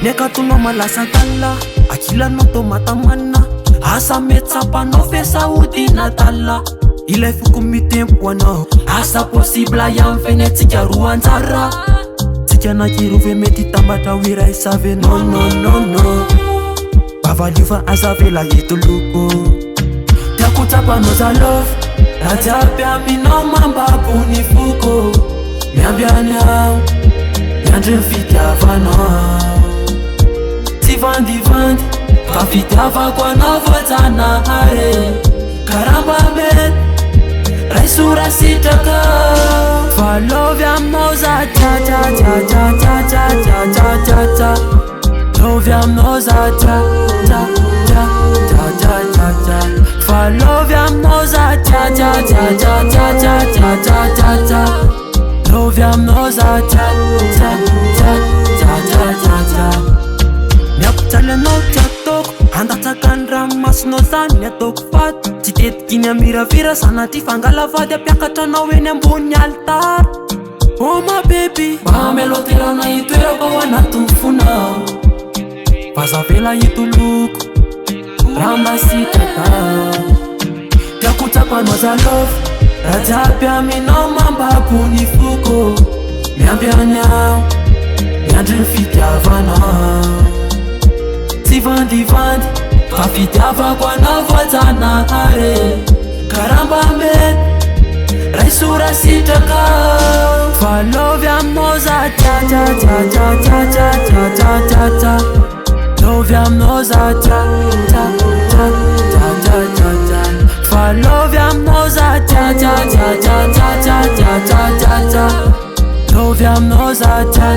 Neka tunao malasa tala akilanao to matamana asa metsapanao fesaody natala ilay foko mitempo anao asa possible ihany fenetsika roa anjara tsika nakirove mety tambatra hoiray savy nononono bavaliofa azavela hitoloko tiako tsapanao zalova raha jiaby aminao mambabony foko miambiany ao miandry ny fitiavanao vandivandy fa fitiavako anao voajanahary karamba mety raisora sitraka fa lovy aminao za tsa lovy aminao za tsa fa lovy aminao za tsa lovy aminao za tsa miakojaly anao ty ataoko andatsakany ranomasinao zany ataoko faty tsy tetikiny amiravira zanaty fangalavady ampiakatra anao eny ambony altara oh ma baby mameloterana itoerako ao anatin'ny fonao vazavela hitoloko raha masitraka tiako tsapanao zalova raha jiaby aminao mambabony foko miambiany ao miandry ny fitiavanao tsy vandivandy fa fitiavako anao voajanahary karamba mety raisora sitraka fa lovy aminao za tsa lovy aminao za tsa fa lovy aminao za tsa lovy aminao za tsa